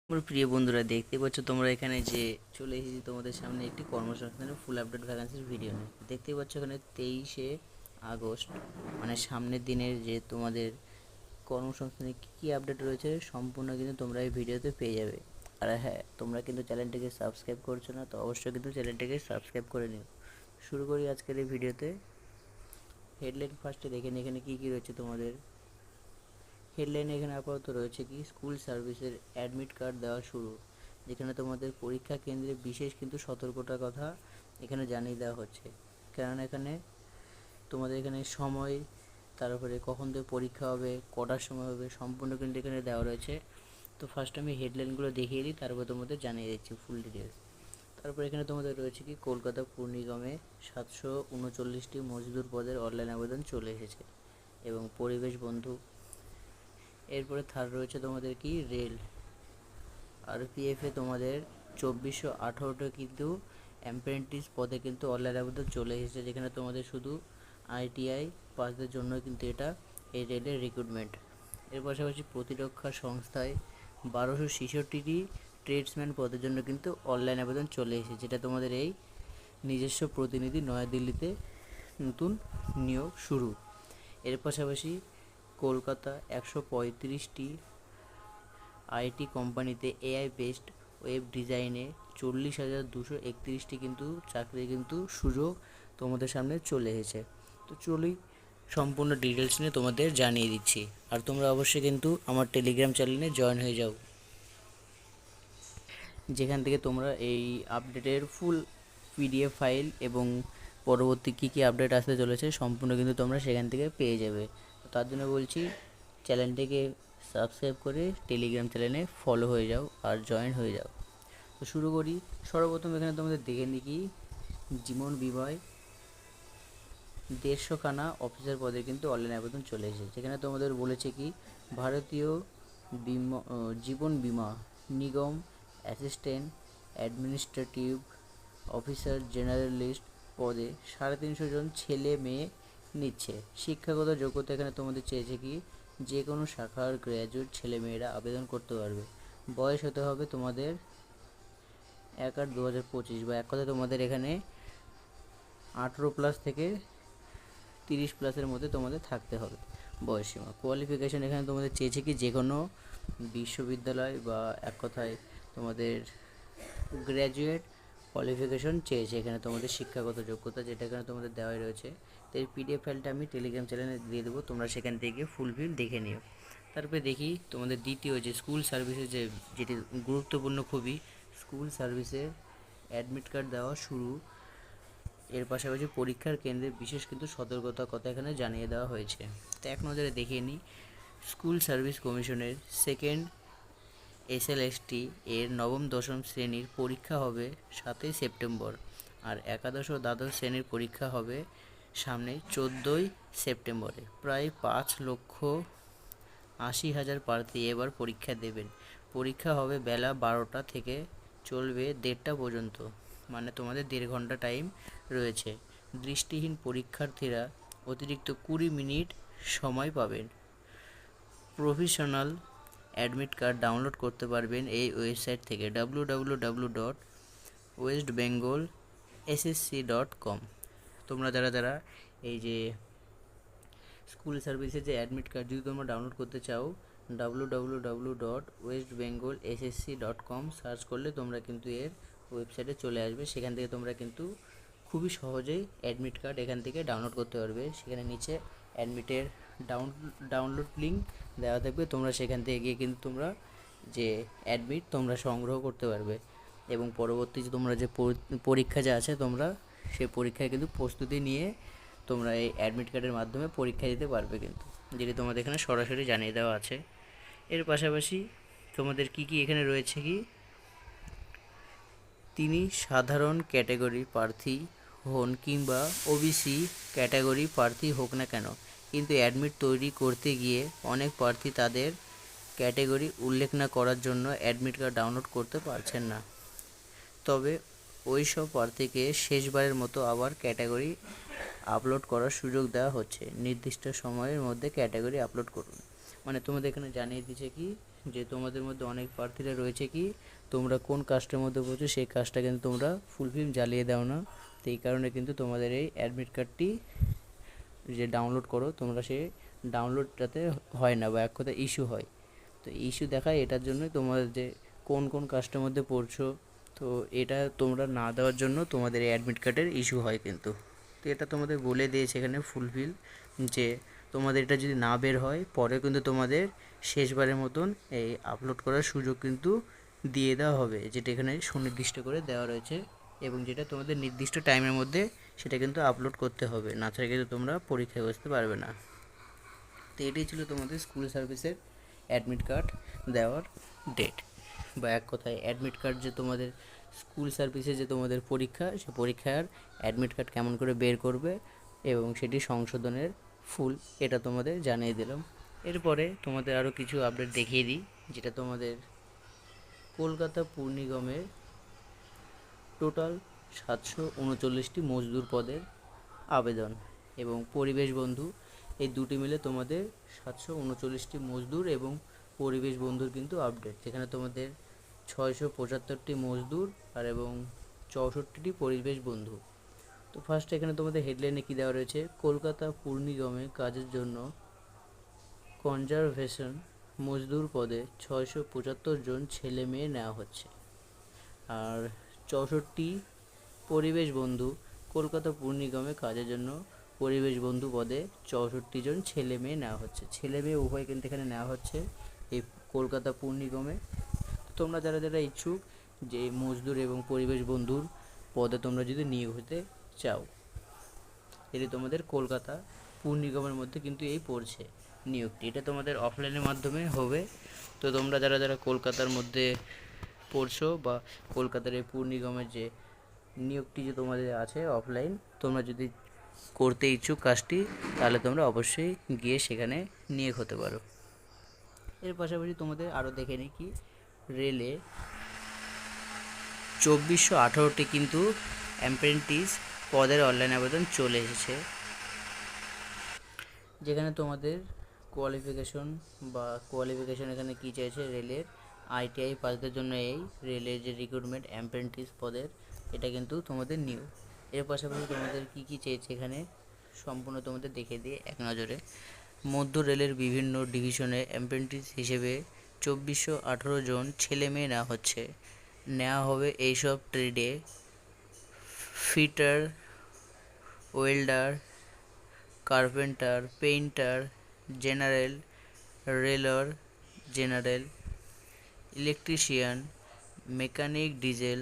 আমার প্রিয় বন্ধুরা, দেখতে পাচ্ছ তোমরা এখানে যে চলে এসেছি তোমাদের সামনে একটি কর্মসংস্থানের ফুল আপডেট ভ্যাকান্সির ভিডিও নিয়ে। দেখতেই পাচ্ছ এখানে 23শে আগস্ট, মানে সামনের দিনের যে তোমাদের কর্মসংস্থানে কী কী আপডেট রয়েছে সম্পূর্ণ কিন্তু তোমরা এই ভিডিওতে পেয়ে যাবে। আর হ্যাঁ, তোমরা কিন্তু চ্যানেলটিকে সাবস্ক্রাইব করছো না, তো অবশ্যই কিন্তু চ্যানেলটিকে সাবস্ক্রাইব করে নিও। শুরু করি আজকের এই ভিডিওতে। হেডলাইন ফার্স্টে দেখেন এখানে কী কী রয়েছে তোমাদের। হেডলাইনে এখানে আপাতত রয়েছে কি, স্কুল সার্ভিসের অ্যাডমিট কার্ড দেওয়া শুরু, যেখানে তোমাদের পরীক্ষা কেন্দ্রে বিশেষ কিন্তু সতর্কতার কথা এখানে জানিয়ে দেওয়া হচ্ছে। কারণ এখানে তোমাদের এখানে সময়, তারপরে কখন থেকে পরীক্ষা হবে, কটার সময় হবে, সম্পূর্ণ কিন্তু এখানে দেওয়া রয়েছে। তো ফার্স্ট আমি হেডলাইনগুলো দেখিয়ে দিই, তারপর তোমাদের জানিয়ে দিচ্ছি ফুল ডিটেলস। তারপর এখানে তোমাদের রয়েছে কি, কলকাতা পুর নিগমে 739টি মজদুর পদের অনলাইন আবেদন চলে এসেছে এবং পরিবেশ বন্ধু। এরপরে থার্ড রয়েছে তোমাদের কি, রেল আরপিএফে তোমাদের 2418টা কিন্তু অ্যাপ্রেন্টিস পদে কিন্তু অনলাইন আবেদন চলে এসেছে, যেখানে তোমাদের শুধু আইটিআই পাসদের জন্য কিন্তু এটা এই রেলের রিক্রুটমেন্ট। এর পাশাপাশি প্রতিরক্ষা সংস্থায় 1266টি ট্রেডসম্যান পদের জন্য কিন্তু অনলাইন আবেদন চলে এসেছে, যেটা তোমাদের এই নিজস্ব প্রতিনিধি নয়াদিল্লিতে নতুন নিয়োগ শুরু। এর পাশাপাশি কলকাতা 135টি আইটি কোম্পানিতে এআই বেসড ওয়েব ডিজাইনে 40,231টি কিন্তু চাকরির কিন্তু সুযোগ তোমাদের সামনে চলে এসেছে। তো চলুই সম্পূর্ণ ডিটেলস নিয়ে তোমাদের জানিয়ে দিচ্ছি। আর তোমরা অবশ্যই কিন্তু আমার টেলিগ্রাম চ্যানেলে জয়েন হয়ে যাও, যেখান থেকে তোমরা এই আপডেটের ফুল পিডিএফ ফাইল এবং পরবর্তী কী কী আপডেট আসতে চলেছে সম্পূর্ণ কিন্তু তোমরা সেখান থেকে পেয়ে যাবে। তো তার জন্য বলছি, চ্যানেলটিকে সাবস্ক্রাইব করে টেলিগ্রাম চ্যানেলে ফলো হয়ে যাও আর জয়েন হয়ে যাও। তো শুরু করি। সর্বপ্রথম এখানে তোমাদের দেখে নিই কি, জীবন বিময় 150খানা অফিসার পদে কিন্তু অনলাইন আবেদন চলে এসেছে, যেখানে তোমাদের বলেছে কি, ভারতীয় বিমা জীবন বিমা নিগম অ্যাসিস্ট্যান্ট অ্যাডমিনিস্ট্রেটিভ অফিসার জেনারেলিস্ট পদে 350 জন ছেলে মেয়ে নিচ্ছে। শিক্ষাগত যোগ্যতা এখানে তোমাদের চেয়েছে কি, যে কোনো শাখার গ্র্যাজুয়েট ছেলে মেয়েরা আবেদন করতে পারবে। বয়স হতে হবে তোমাদের 1/8/2025, বা এক কথায় তোমাদের এখানে 18+ থেকে 30+-এর মধ্যে তোমাদের থাকতে হবে বয়সীমা। কোয়ালিফিকেশান এখানে তোমাদের চেয়েছে কি, যে কোনো বিশ্ববিদ্যালয় বা এক কথায় তোমাদের গ্র্যাজুয়েট কোয়ালিফিকেশন চেয়েছে এখানে তোমাদের শিক্ষাগত যোগ্যতা, যেটা এখানে তোমাদের দেওয়াই রয়েছে। তো এই পিডিএফ ফাইলটা আমি টেলিগ্রাম চ্যানেলে দিয়ে দেবো, তোমরা সেখান থেকে ফুলফিল দেখে নিও। তারপরে দেখি তোমাদের দ্বিতীয় যে স্কুল সার্ভিসে যেটি গুরুত্বপূর্ণ খুবই, স্কুল সার্ভিসে অ্যাডমিট কার্ড দেওয়া শুরু। এর পাশাপাশি পরীক্ষার কেন্দ্রে বিশেষ কিন্তু সতর্কতার কথা এখানে জানিয়ে দেওয়া হয়েছে। তো এক নজরে দেখিয়ে নিই, স্কুল সার্ভিস কমিশনের সেকেন্ড এসএলএসটি এর নবম দশম শ্রেণীর পরীক্ষা হবে 7ই সেপ্টেম্বর, আর একাদশ ও দ্বাদশ শ্রেণীর পরীক্ষা হবে সামনে 14ই সেপ্টেম্বরে। প্রায় 5,80,000 প্রার্থী এবার পরীক্ষা দেবেন। পরীক্ষা হবে বেলা 12টা থেকে চলবে 1:30টা পর্যন্ত, মানে তোমাদের 1.5 ঘন্টা টাইম রয়েছে। দৃষ্টিহীন পরীক্ষার্থীরা অতিরিক্ত 20 মিনিট সময় পাবেন। প্রফেশনাল অ্যাডমিট কার্ড ডাউনলোড করতে পারবেন এই ওয়েবসাইট থেকে www.westbengalssc.com। তোমরা যারা যারা এই যে স্কুল সার্ভিসের যে অ্যাডমিট কার্ড যদি তোমরা ডাউনলোড করতে চাও, www.westbengalssc.com সার্চ করলে তোমরা কিন্তু এর ওয়েবসাইটে চলে আসবে। সেখান থেকে তোমরা কিন্তু খুবই সহজেই অ্যাডমিট কার্ড এখান থেকে ডাউনলোড করতে পারবে। সেখানে নিচে অ্যাডমিটের ডাউনলোড লিঙ্ক দেওয়া থাকবে, তোমরা সেখান থেকে গিয়ে কিন্তু তোমরা যে অ্যাডমিট তোমরা সংগ্রহ করতে পারবে এবং পরবর্তী যে তোমরা যে পরীক্ষা যা আছে তোমরা সেই পরীক্ষায় কিন্তু প্রস্তুতি নিয়ে তোমরা এই অ্যাডমিট কার্ডের মাধ্যমে পরীক্ষা দিতে পারবে কিন্তু, যেটি তোমাদের এখানে সরাসরি জানিয়ে দেওয়া আছে। এর পাশাপাশি তোমাদের কি কি এখানে রয়েছে কি, তিনি সাধারণ ক্যাটাগরি প্রার্থী হন কিংবা ওবিসি ক্যাটাগরি প্রার্থী হোক না কেন, কিন্তু অ্যাডমিট তৈরি করতে গিয়ে অনেক প্রার্থী তাদের ক্যাটাগরি উল্লেখ না করার জন্য অ্যাডমিট কার্ড ডাউনলোড করতে পারছেন না। তবে ওই সব প্রার্থীকে শেষবারের মতো আবার ক্যাটাগরি আপলোড করার সুযোগ দেওয়া হচ্ছে। নির্দিষ্ট সময়ের মধ্যে ক্যাটাগরি আপলোড করুন। মানে তোমাদের এখানে জানিয়ে দিচ্ছে কি, যে তোমাদের মধ্যে অনেক প্রার্থীরা রয়েছে কি তোমরা কোন কাস্টের মধ্যে পড়ছো সেই কাজটা কিন্তু তোমরা ফুলফিল জ্বালিয়ে দাও না, তো এই কারণে কিন্তু তোমাদের এই অ্যাডমিট কার্ডটি যে ডাউনলোড করো তোমরা সেই ডাউনলোডটাতে হয় না, বা এক কথা ইস্যু হয়। তো ইস্যু দেখায় এটার জন্যই তোমাদের যে কোন কোন কাস্টের মধ্যে পড়ছো, তো এটা তোমরা না দেওয়ার জন্য তোমাদের এই অ্যাডমিট কার্ডের ইস্যু হয় কিন্তু। তো এটা তোমাদের বলে দিয়েছে এখানে ফুলফিল, যে তোমাদের এটা যদি না বের হয় পরে কিন্তু তোমাদের শেষবারের মতন এই আপলোড করার সুযোগ কিন্তু দিয়ে দেওয়া হবে, যেটা এখানে সুনির্দিষ্ট করে দেওয়া রয়েছে, এবং যেটা তোমাদের নির্দিষ্ট টাইমের মধ্যে সেটা কিন্তু আপলোড করতে হবে, না ছাড়া কিন্তু তোমরা পরীক্ষায় বসতে পারবে না। তো এটাই ছিল তোমাদের স্কুল সার্ভিসের অ্যাডমিট কার্ড দেওয়ার ডেট, বা এক কথায় অ্যাডমিট কার্ড যে তোমাদের স্কুল সার্ভিসে যে তোমাদের পরীক্ষা, সে পরীক্ষার অ্যাডমিট কার্ড কেমন করে বের করবে এবং সেটি সংশোধনের ফুল এটা তোমাদের জানিয়ে দিলাম। এরপরে তোমাদের আরও কিছু আপডেট দেখিয়ে দিই, যেটা তোমাদের কলকাতা পুর নিগমের টোটাল 739টি মজদুর পদের আবেদন এবং পরিবেশ বন্ধু, এই দুটি মিলে তোমাদের 739টি মজদুর এবং পরিবেশ বন্ধুর কিন্তু আপডেট, যেখানে তোমাদের 675টি মজদুর আর এবং 64টি পরিবেশ বন্ধু। তো ফার্স্ট এখানে তোমাদের হেডলাইনে কী দেওয়া রয়েছে, কলকাতা পুর নিগমে কাজের জন্য কনজারভেশন মজদুর পদে 675 জন ছেলে মেয়ে নেওয়া হচ্ছে। আর 64 পরিবেশ বন্ধু, কলকাতা পুর নিগমে কাজের জন্য পরিবেশ বন্ধু পদে 64 জন ছেলে মেয়ে নেওয়া হচ্ছে। ছেলে মেয়ে উভয় কিন্তু এখানে নেওয়া হচ্ছে এই কলকাতা পুর নিগমে। তোমরা যারা যারা ইচ্ছুক যে মজদুর এবং পরিবেশ বন্ধুর পদে তোমরা যদি নিয়োগ হতে চাও, এটি তোমাদের কলকাতা পুর নিগমের মধ্যে কিন্তু এই পড়ছে নিয়োগটি, এটা তোমাদের অফলাইনের মাধ্যমে হবে। তো তোমরা যারা যারা কলকাতার মধ্যে পড়ছো বা কলকাতার এই পুর নিগমের যে নিয়োগটি যে তোমাদের আছে অফলাইন, তোমরা যদি করতে ইচ্ছুক কাজটি, তাহলে তোমরা অবশ্যই গিয়ে সেখানে নিয়োগ হতে পারো। এর পাশাপাশি তোমাদের আরও দেখে নিই কি, রেলে 2418টি কিন্তু অ্যাপ্রেন্টিস পদের অনলাইন আবেদন চলে এসেছে, যেখানে তোমাদের কোয়ালিফিকেশন এখানে কী চাইছে, রেলের আইটিআই পাসদের জন্য এই রেলের যে রিক্রুটমেন্ট অ্যাপ্রেন্টিস পদের এটা কিন্তু তোমাদের নিউ। এর পাশাপাশি তোমাদের কী কী চেয়েছে এখানে সম্পূর্ণ তোমাদের দেখে দিয়ে এক নজরে, মধ্য রেলের বিভিন্ন ডিভিশনে অ্যাপ্রেন্টিস হিসেবে 2418 জন ছেলে মেয়ে নেওয়া হবে এইসব ট্রেডে fitter, welder, carpenter, painter, general, রেলর, general, electrician, mechanic, diesel,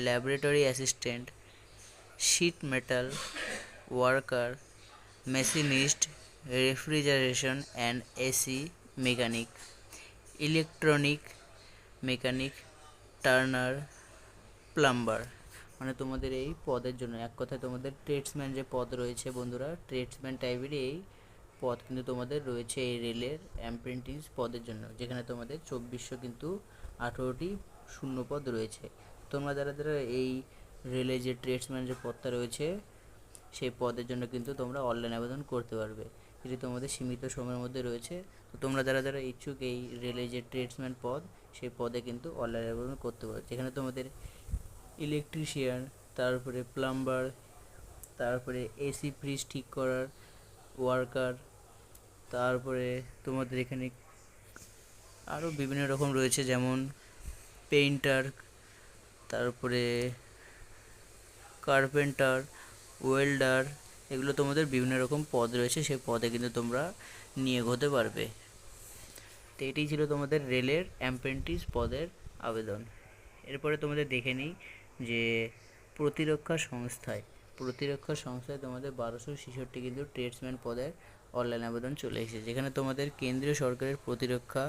laboratory assistant, sheet metal worker, machinist, refrigeration and AC mechanic, electronic mechanic, turner, plumber, মানে তোমাদের এই পদের জন্য এক কথায় তোমাদের ট্রেডসম্যান যে পদ রয়েছে বন্ধুরা, ট্রেডসম্যান টাইপেরই এই পদ কিন্তু তোমাদের রয়েছে এই রেলের অ্যাপ্রেন্টিস পদের জন্য, যেখানে তোমাদের 2418টি শূন্য পদ রয়েছে। তোমরা যারা যারা এই রেলে যে ট্রেডসম্যান যে পদটা রয়েছে সেই পদের জন্য কিন্তু তোমরা অনলাইন আবেদন করতে পারবে, এটি তোমাদের সীমিত সময়ের মধ্যে রয়েছে। তো তোমরা যারা যারা ইচ্ছুক এই রেলে যে ট্রেডসম্যান পদ সেই পদে কিন্তু অনলাইন আবেদন করতে পারবে, যেখানে তোমাদের ইলেকট্রিশিয়ান, তারপরে প্লাম্বার, তারপরে এসি ফ্রিজ ঠিক করার ওয়ার্কার, তারপরে তোমাদের এখানে আরও বিভিন্ন রকম রয়েছে, যেমন পেইন্টার, তারপরে কার্পেন্টার, ওয়েল্ডার, এগুলো তোমাদের বিভিন্ন রকম পদ রয়েছে, সেই পদে কিন্তু তোমরা নিয়োগ হতে পারবে। তো এটাই ছিল তোমাদের রেলের অ্যাপ্রেন্টিস পদের আবেদন। এরপরে তোমাদের দেখে নিই যে প্রতিরক্ষা সংস্থায় তোমাদের 1266 কিন্তু ট্রেডসম্যান পদের অনলাইন আবেদন চলে এসেছে, যেখানে তোমাদের কেন্দ্রীয় সরকারের প্রতিরক্ষা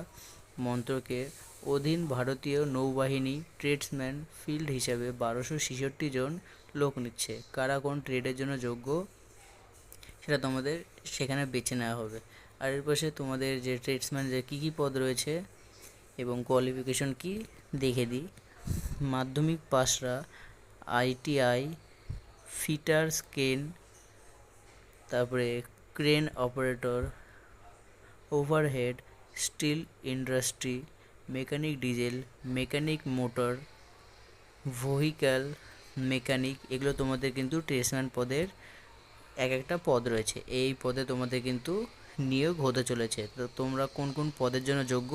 মন্ত্রকের অধীন ভারতীয় নৌবাহিনী ট্রেডসম্যান ফিল্ড হিসাবে 1266 জন লোক নিচ্ছে। কারা কোন ট্রেডের জন্য যোগ্য সেটা তোমাদের সেখানে বেছে নেওয়া হবে। আর এর পাশে তোমাদের যে ট্রেডসম্যান যে কী কী পদ রয়েছে এবং কোয়ালিফিকেশন কি দেখে দিই। মাধ্যমিক পাসরা আইটিআই, ফিটার, স্কেন, তারপরে crane operator, overhead, still industry, mechanic diesel, mechanic motor, vehicle mechanic, এগুলো তোমাদের কিন্তু ট্রেডসম্যান পদের এক একটা পদ রয়েছে। এই পদে তোমাদের কিন্তু নিয়োগ হতে চলেছে। তো তোমরা কোন কোন পদের জন্য যোগ্য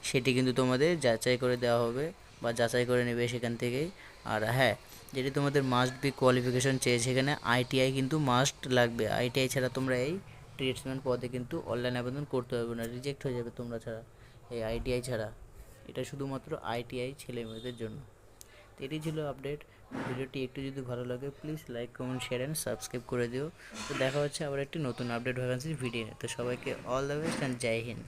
সেটি কিন্তু তোমাদের যাচাই করে দেওয়া হবে বা যাচাই করে নেবে সেখান থেকেই। আর হ্যাঁ, যেটি তোমাদের মাস্ট বি কোয়ালিফিকেশন চেয়েছে, সেখানে আইটিআই কিন্তু মাস্ট লাগবে। আইটিআই ছাড়া তোমরা এই ট্রেডসম্যান পদে কিন্তু অনলাইন আবেদন করতে পারবে না, রিজেক্ট হয়ে যাবে তোমরা ছাড়া, এই আইটিআই ছাড়া। এটা শুধুমাত্র আইটিআই ছেলে মেয়েদের জন্য। তো এটি ছিল আপডেট। ভিডিওটি একটু যদি ভালো লাগে please like comment share and subscribe করে দিও। তো দেখা হচ্ছে আবার একটি নতুন আপডেট ভ্যাকান্সির ভিডিও। তো সবাইকে অল দ্য বেস্ট অ্যান্ড জয় হিন্দ।